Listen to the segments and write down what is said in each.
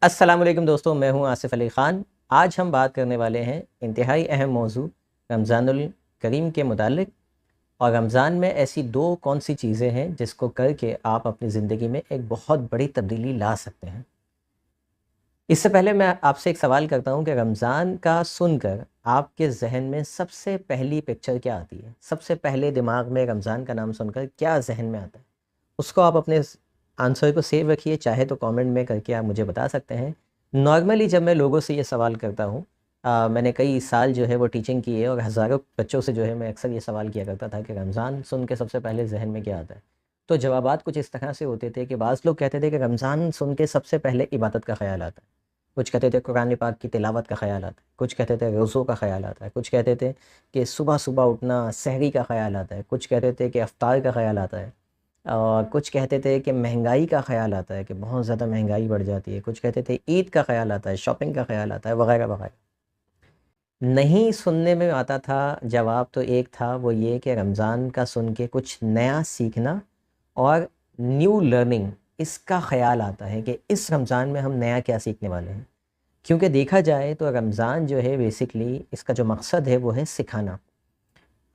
अस्सलाम वालेकुम दोस्तों, मैं हूं आसिफ अली ख़ान। आज हम बात करने वाले हैं इंतहाई अहम मौजू रमज़ानुल करीम के मुतालिक, और रमज़ान में ऐसी दो कौन सी चीज़ें हैं जिसको करके आप अपनी ज़िंदगी में एक बहुत बड़ी तब्दीली ला सकते हैं। इससे पहले मैं आपसे एक सवाल करता हूं कि रमज़ान का सुनकर आपके जहन में सबसे पहली पिक्चर क्या आती है? सबसे पहले दिमाग में रमज़ान का नाम सुनकर क्या जहन में आता है? उसको आप अपने आंसर को सेव रखिए, चाहे तो कमेंट में करके आप मुझे बता सकते हैं। नॉर्मली जब मैं लोगों से ये सवाल करता हूँ, मैंने कई साल जो है वो टीचिंग की है, और हज़ारों बच्चों से जो है मैं अक्सर ये सवाल किया करता था कि रमज़ान सुन के सबसे पहले जहन में क्या आता है। तो जवाबात कुछ इस तरह से होते थे कि बाज़ लोग कहते थे कि रमज़ान सुन के सबसे पहले इबादत का ख्याल आता है, कुछ कहते थे कुरान पाक की तिलावत का ख़्याल आता है, कुछ कहते थे रोज़ों का ख़्याल आता है, कुछ कहते थे कि सुबह सुबह उठना सहरी का ख़्याल आता है, कुछ कहते थे कि अफ्तार का ख़्याल आता है, और कुछ कहते थे कि महंगाई का ख़्याल आता है कि बहुत ज़्यादा महंगाई बढ़ जाती है, कुछ कहते थे ईद का ख़्याल आता है, शॉपिंग का ख़्याल आता है, वगैरह वगैरह। नहीं सुनने में आता था, जवाब तो एक था, वो ये कि रमज़ान का सुन के कुछ नया सीखना और न्यू लर्निंग, इसका ख़्याल आता है कि इस रमज़ान में हम नया क्या सीखने वाले हैं। क्योंकि देखा जाए तो रमज़ान जो है बेसिकली इसका जो मकसद है वो है सिखाना।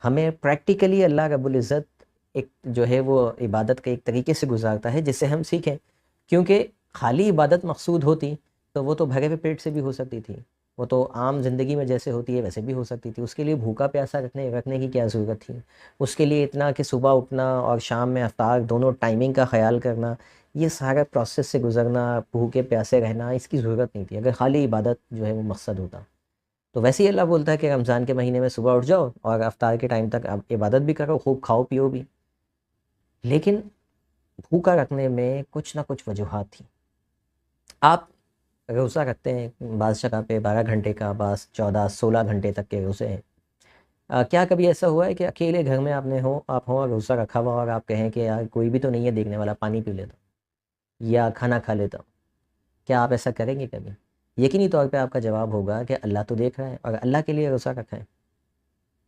हमें प्रैक्टिकली अल्लाह रब्बुल इज़्ज़त एक जो है वो इबादत के एक तरीके से गुजारता है जिससे हम सीखें। क्योंकि खाली इबादत मकसूद होती तो वो तो भरे हुए पेट से भी हो सकती थी, वो तो आम ज़िंदगी में जैसे होती है वैसे भी हो सकती थी। उसके लिए भूखा प्यासा रखने की क्या ज़रूरत थी? उसके लिए इतना कि सुबह उठना और शाम में अफ्तार दोनों टाइमिंग का ख़्याल करना, ये सारा प्रोसेस से गुज़रना, भूखे प्यासे रहना, इसकी ज़रूरत नहीं थी अगर खाली इबादत जो है वो मकसद होता। तो वैसे ही अल्लाह बोलता है कि रमज़ान के महीने में सुबह उठ जाओ और अफ्तार के टाइम तक आप इबादत भी करो, खूब खाओ पियो भी। लेकिन भूखा रखने में कुछ ना कुछ वजूहात थी। आप रोज़ा रखते हैं, बाज़ जगह पे 12 घंटे का, बाज़ 14-16 घंटे तक के रोज़े हैं। क्या कभी ऐसा हुआ है कि अकेले घर में आप हो और रोज़ा रखा हुआ और आप कहें कि यार कोई भी तो नहीं है देखने वाला, पानी पी लेता हूँ या खाना खा लेता हूँ? क्या आप ऐसा करेंगे कभी? यकीनी तौर पे आपका जवाब होगा कि अल्लाह तो देख रहा है और अल्लाह के लिए रोज़ा रखा है।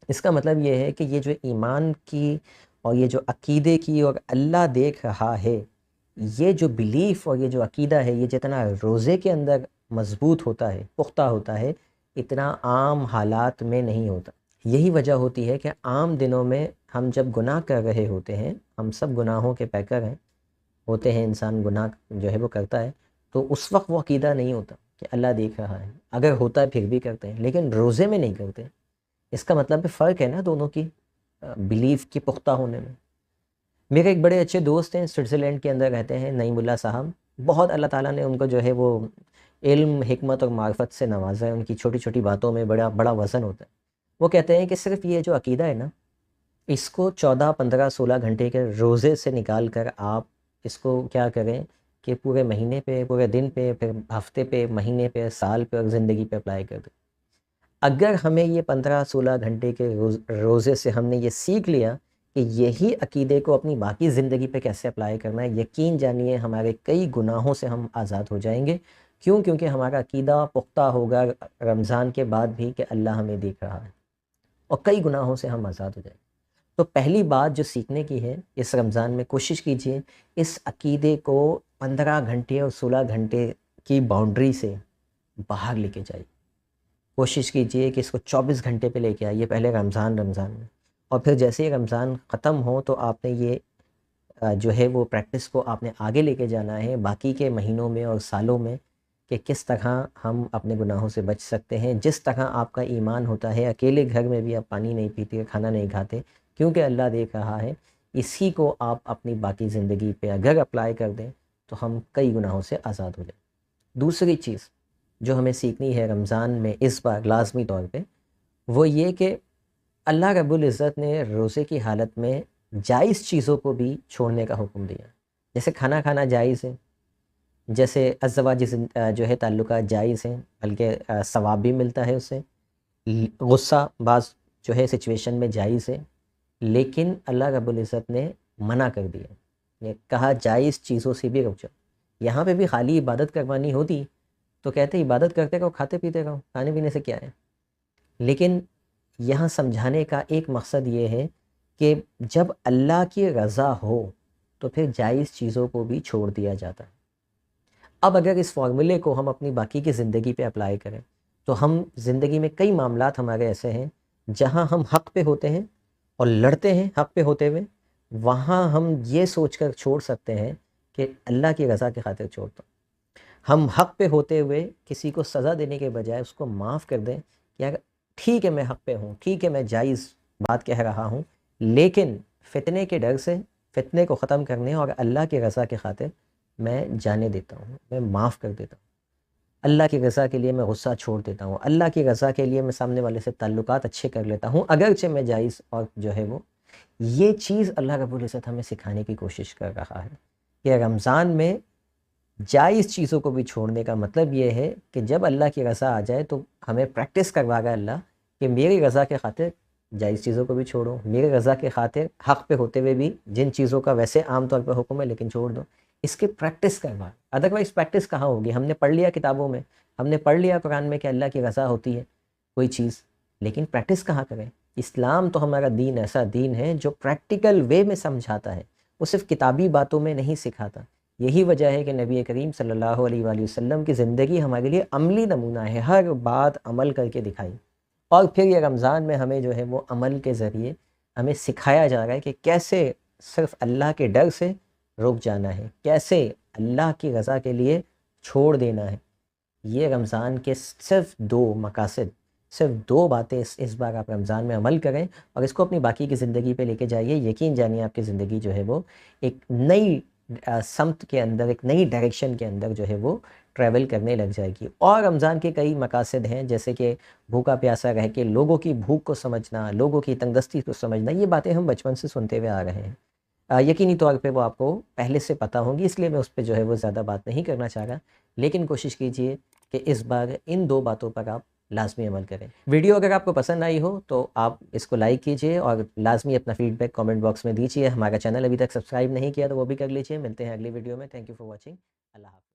इसका मतलब ये है कि ये जो ईमान की और ये जो अकीदे की और अल्लाह देख रहा है, ये जो बिलीफ़ और ये जो अकीदा है, ये जितना रोज़े के अंदर मज़बूत होता है, पुख्ता होता है, इतना आम हालात में नहीं होता। यही वजह होती है कि आम दिनों में हम जब गुनाह कर रहे होते हैं, हम सब गुनाहों के पैकर हैं, होते हैं, इंसान गुनाह जो है वो करता है, तो उस वक़्त वो अकीदा नहीं होता कि अल्लाह देख रहा है। अगर होता है फिर भी करते हैं, लेकिन रोज़े में नहीं करते। इसका मतलब है फ़र्क है ना दोनों की बिलीफ़ की पुख्ता होने में। मेरे एक बड़े अच्छे दोस्त हैं, स्विट्ज़रलैंड के अंदर रहते हैं, नईमुल्लाह साहब। बहुत अल्लाह ताला ने उनको जो है वो इल्म, हिकमत और मार्फ़त से नवाज़ा है। उनकी छोटी-छोटी बातों में बड़ा बड़ा वज़न होता है। वो कहते हैं कि सिर्फ़ ये जो अकीदा है ना, इसको 14, 15, 16 घंटे के रोज़े से निकाल कर आप इसको क्या करें कि पूरे महीने पे, पूरे दिन पे, फिर हफ़्ते पे, महीने पे, साल पे और ज़िंदगी पे अप्लाई कर दें। अगर हमें ये 15-16 घंटे के रोज़े से हमने ये सीख लिया कि यही अकीदे को अपनी बाकी ज़िंदगी पे कैसे अप्लाई करना है, यकीन जानिए हमारे कई गुनाहों से हम आज़ाद हो जाएंगे। क्यों? क्योंकि हमारा अकीदा पुख्ता होगा रमज़ान के बाद भी कि अल्लाह हमें देख रहा है, और कई गुनाहों से हम आज़ाद हो जाएंगे। तो पहली बात जो सीखने की है इस रमज़ान में, कोशिश कीजिए इस अकीदे को 15 घंटे और 16 घंटे की बाउंड्री से बाहर लेके जाइए। कोशिश कीजिए कि इसको 24 घंटे पे लेके आइए, पहले रमज़ान में, और फिर जैसे ही रमज़ान ख़त्म हो तो आपने ये जो है वो प्रैक्टिस को आपने आगे लेके जाना है बाकी के महीनों में और सालों में, कि किस तरह हम अपने गुनाहों से बच सकते हैं। जिस तरह आपका ईमान होता है, अकेले घर में भी आप पानी नहीं पीते, खाना नहीं खाते, क्योंकि अल्लाह देख रहा है, इसी को आप अपनी बाकी ज़िंदगी पे अगर अप्लाई कर दें तो हम कई गुनाहों से आज़ाद हो जाएँ। दूसरी चीज़ जो हमें सीखनी है रमज़ान में इस बार लाज़मी तौर पे, वो ये कि अल्लाह रब्बुल इज़्ज़त ने रोज़े की हालत में जायज़ चीज़ों को भी छोड़ने का हुक्म दिया। जैसे खाना खाना जायज़ है, जैसे अज़वाज जो है ताल्लुकात जायज़ हैं, बल्कि सवाब भी मिलता है उससे। गुस्सा बाज़ जो है सिचुएशन में जायज़ है, लेकिन अल्लाह रब्बुल इज़्ज़त ने मना कर दिया। ये कहा जायज़ चीज़ों से भी रुक जाओ। यहाँ पे भी खाली इबादत करवानी होती तो कहते इबादत करते रहो, खाते पीते रहो, खाने पीने से क्या है। लेकिन यहाँ समझाने का एक मकसद ये है कि जब अल्लाह की रज़ा हो तो फिर जायज़ चीज़ों को भी छोड़ दिया जाता है। اب اگر اس فارمولے کو ہم اپنی باقی کی زندگی پہ اپلائی کریں تو ہم زندگی میں کئی معاملات ہمارے ایسے ہیں جہاں ہم حق پہ ہوتے ہیں اور لڑتے ہیں حق پہ ہوتے ہوئے، وہاں ہم یہ سوچ کر چھوڑ سکتے ہیں کہ اللہ کی رضا کی خاطر چھوڑ دو۔ ہم حق پہ ہوتے ہوئے کسی کو سزا دینے کے بجائے اس کو معاف کر دیں کہ اگر ٹھیک ہے میں حق پہ ہوں، ٹھیک ہے میں جائز بات کہہ رہا ہوں، لیکن فتنے کے ڈر سے، فتنے کو ختم کرنے اور اللہ کی رضا کی خاطر میں جانے دیتا ہوں، میں معاف کر دیتا ہوں، اللہ کی رضا کے لیے میں غصہ چھوڑ دیتا ہوں، اللہ کی رضا کے لیے میں سامنے والے سے تعلقات اچھے کر لیتا ہوں، اگرچہ میں جائز اور جو ہے وہ، یہ چیز اللہ رب العزت ہمیں سکھانے کی کوشش کر رہا ہے کہ رمضان میں جائز چیزوں کو بھی چھوڑنے کا مطلب یہ ہے کہ جب اللہ کی رضا آ جائے تو ہمیں پریکٹس کروا گا اللہ کہ میری رضا کے خاطر جائز چیزوں کو بھی چھوڑو، میری رضا کے خاطر حق پہ ہوتے ہوئے بھی جن چیزوں کا ویسے عام طور پہ حکم ہے لیکن چھوڑ دو، اس کے پریکٹس کروا۔ ادروائز پریکٹس کہاں ہوگی؟ ہم نے پڑھ لیا کتابوں میں، ہم نے پڑھ لیا قرآن میں کہ اللہ کی رضا ہوتی ہے کوئی چیز، لیکن پریکٹس کہاں کریں؟ اسلام تو ہمارا دین ایسا دین ہے جو پریکٹیکل وے میں سمجھاتا ہے، وہ صرف کتابی باتوں میں نہیں سکھاتا۔ یہی وجہ ہے کہ نبی کریم صلی اللہ علیہ وآلہ وسلم کی زندگی ہمارے لیے عملی نمونہ ہے، ہر بات عمل کر کے دکھائی، اور پھر یہ رمضان میں ہمیں جو ہے وہ عمل کے ذریعے ہمیں سکھایا جا رہا ہے کہ کیسے صرف اللہ کے ڈر سے رک جانا ہے، کیسے اللہ کی رضا کے لیے چھوڑ دینا ہے۔ یہ رمضان کے صرف دو مقاصد، صرف دو باتیں اس بار آپ رمضان میں عمل کریں اور اس کو اپنی باقی کی زندگی پہ لے کے جائیے، یقین جانیے آپ کی زندگی جو ہے وہ ایک نئی سمت کے اندر، ایک نئی ڈائریکشن کے اندر جو ہے وہ ٹریول کرنے لگ جائے گی۔ اور رمضان کے کئی مقاصد ہیں جیسے کہ بھوکا پیاسا رہ کے لوگوں کی بھوک کو سمجھنا، لوگوں کی تنگدستی کو سمجھنا، یہ باتیں ہم بچپن سے سنتے ہوئے آ رہے ہیں، یقینی طور پہ وہ آپ کو پہلے سے پتہ ہوں گی، اس لیے میں اس پہ جو ہے وہ زیادہ بات نہیں کرنا چاہ رہا، لیکن کوشش کیجئے کہ اس بار ان دو باتوں پر آپ لازمی عمل کریں۔ ویڈیو اگر آپ کو پسند آئی ہو تو آپ اس کو لائک کیجئے اور لازمی اپنا فیڈ بیک کامنٹ باکس میں دیجئے۔ ہمارا چینل ابھی تک سبسکرائب نہیں کیا تو وہ بھی کر لیجئے۔ ملتے ہیں اگلی ویڈیو میں۔ Thank you for watching. Allah حافظ۔